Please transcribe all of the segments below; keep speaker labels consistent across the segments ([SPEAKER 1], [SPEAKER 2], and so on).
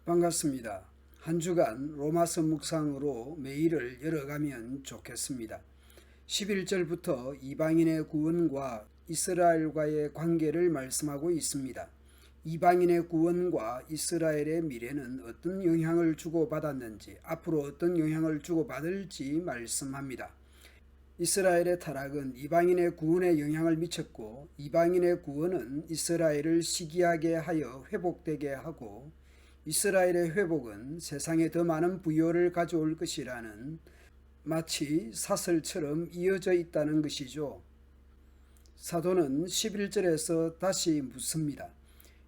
[SPEAKER 1] 반갑습니다. 한 주간 로마서 묵상으로 매일을 열어가면 좋겠습니다. 11절부터 이방인의 구원과 이스라엘과의 관계를 말씀하고 있습니다. 이방인의 구원과 이스라엘의 미래는 어떤 영향을 주고받았는지, 앞으로 어떤 영향을 주고받을지 말씀합니다. 이스라엘의 타락은 이방인의 구원에 영향을 미쳤고, 이방인의 구원은 이스라엘을 시기하게 하여 회복되게 하고, 이스라엘의 회복은 세상에 더 많은 부요를 가져올 것이라는 마치 사슬처럼 이어져 있다는 것이죠. 사도는 11절에서 다시 묻습니다.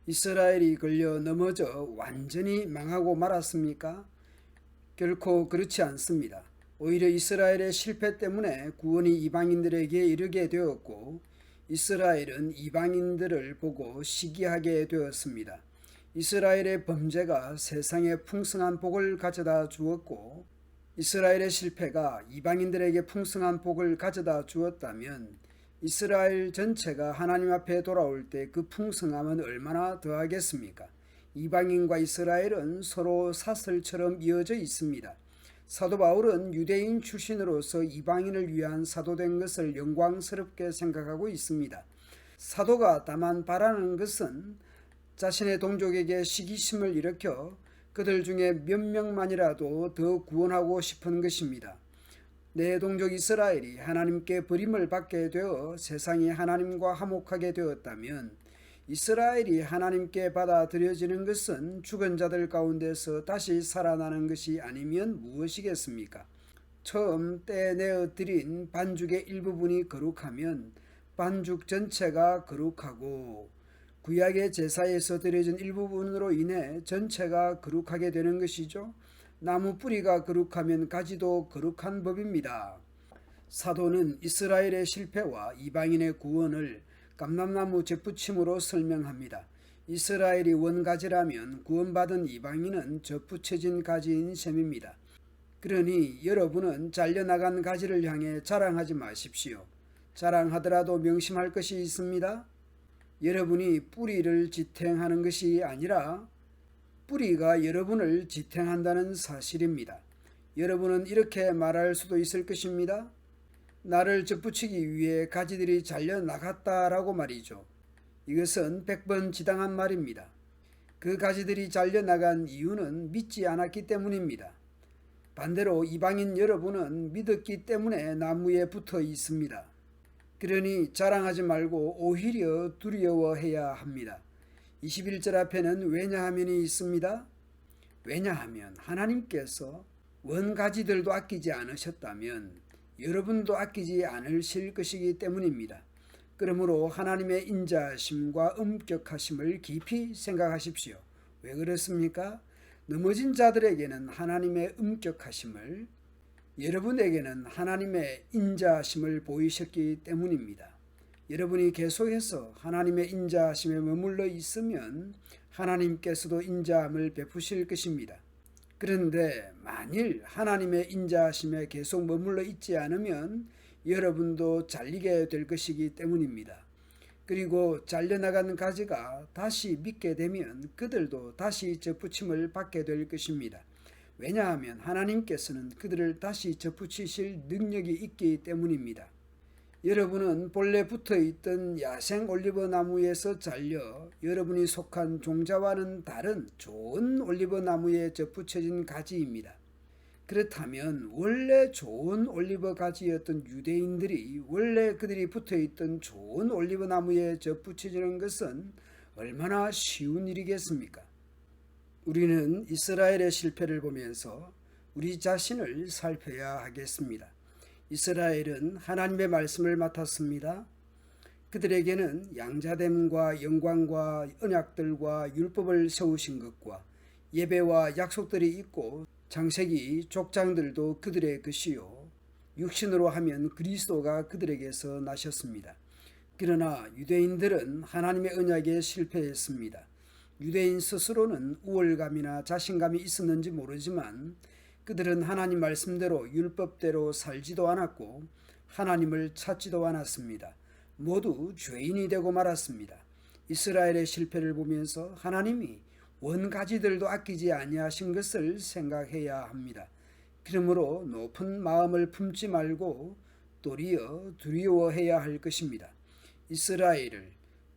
[SPEAKER 1] 이스라엘이 걸려 넘어져 완전히 망하고 말았습니까? 결코 그렇지 않습니다. 오히려 이스라엘의 실패 때문에 구원이 이방인들에게 이르게 되었고, 이스라엘은 이방인들을 보고 시기하게 되었습니다. 이스라엘의 범죄가 세상에 풍성한 복을 가져다 주었고, 이스라엘의 실패가 이방인들에게 풍성한 복을 가져다 주었다면 이스라엘 전체가 하나님 앞에 돌아올 때 그 풍성함은 얼마나 더하겠습니까? 이방인과 이스라엘은 서로 사슬처럼 이어져 있습니다. 사도 바울은 유대인 출신으로서 이방인을 위한 사도된 것을 영광스럽게 생각하고 있습니다. 사도가 다만 바라는 것은 자신의 동족에게 시기심을 일으켜 그들 중에 몇 명만이라도 더 구원하고 싶은 것입니다. 내 동족 이스라엘이 하나님께 버림을 받게 되어 세상이 하나님과 화목하게 되었다면 이스라엘이 하나님께 받아들여지는 것은 죽은 자들 가운데서 다시 살아나는 것이 아니면 무엇이겠습니까? 처음 떼내어 드린 반죽의 일부분이 거룩하면 반죽 전체가 거룩하고, 구약의 제사에서 드려진 일부분으로 인해 전체가 거룩하게 되는 것이죠. 나무 뿌리가 거룩하면 가지도 거룩한 법입니다. 사도는 이스라엘의 실패와 이방인의 구원을 감람나무 접붙임으로 설명합니다. 이스라엘이 원가지라면 구원받은 이방인은 접붙여진 가지인 셈입니다. 그러니 여러분은 잘려나간 가지를 향해 자랑하지 마십시오. 자랑하더라도 명심할 것이 있습니다. 여러분이 뿌리를 지탱하는 것이 아니라 뿌리가 여러분을 지탱한다는 사실입니다. 여러분은 이렇게 말할 수도 있을 것입니다. 나를 접붙이기 위해 가지들이 잘려나갔다라고 말이죠. 이것은 100번 지당한 말입니다. 그 가지들이 잘려나간 이유는 믿지 않았기 때문입니다. 반대로 이방인 여러분은 믿었기 때문에 나무에 붙어 있습니다. 그러니 자랑하지 말고 오히려 두려워해야 합니다. 21절 앞에는 왜냐하면이 있습니다. 왜냐하면 하나님께서 원가지들도 아끼지 않으셨다면 여러분도 아끼지 않으실 것이기 때문입니다. 그러므로 하나님의 인자하심과 엄격하심을 깊이 생각하십시오. 왜 그렇습니까? 넘어진 자들에게는 하나님의 엄격하심을, 여러분에게는 하나님의 인자하심을 보이셨기 때문입니다. 여러분이 계속해서 하나님의 인자하심에 머물러 있으면 하나님께서도 인자함을 베푸실 것입니다. 그런데 만일 하나님의 인자하심에 계속 머물러 있지 않으면 여러분도 잘리게 될 것이기 때문입니다. 그리고 잘려나간 가지가 다시 믿게 되면 그들도 다시 접붙임을 받게 될 것입니다. 왜냐하면 하나님께서는 그들을 다시 접붙이실 능력이 있기 때문입니다. 여러분은 본래 붙어있던 야생 올리브 나무에서 잘려 여러분이 속한 종자와는 다른 좋은 올리브 나무에 접붙여진 가지입니다. 그렇다면 원래 좋은 올리브 가지였던 유대인들이 원래 그들이 붙어있던 좋은 올리브 나무에 접붙여지는 것은 얼마나 쉬운 일이겠습니까? 우리는 이스라엘의 실패를 보면서 우리 자신을 살펴야 하겠습니다. 이스라엘은 하나님의 말씀을 맡았습니다. 그들에게는 양자됨과 영광과 언약들과 율법을 세우신 것과 예배와 약속들이 있고 창세기 족장들도 그들의 것이요 육신으로 하면 그리스도가 그들에게서 나셨습니다. 그러나 유대인들은 하나님의 언약에 실패했습니다. 유대인 스스로는 우월감이나 자신감이 있었는지 모르지만 그들은 하나님 말씀대로 율법대로 살지도 않았고 하나님을 찾지도 않았습니다. 모두 죄인이 되고 말았습니다. 이스라엘의 실패를 보면서 하나님이 원가지들도 아끼지 아니하신 것을 생각해야 합니다. 그러므로 높은 마음을 품지 말고 도리어 두려워해야 할 것입니다. 이스라엘을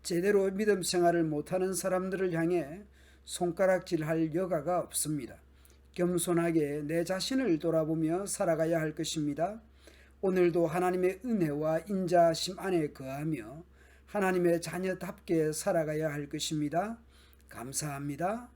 [SPEAKER 1] 제대로 믿음 생활을 못하는 사람들을 향해 손가락질할 여가가 없습니다. 겸손하게 내 자신을 돌아보며 살아가야 할 것입니다. 오늘도 하나님의 은혜와 인자심 안에 거하며 하나님의 자녀답게 살아가야 할 것입니다. 감사합니다.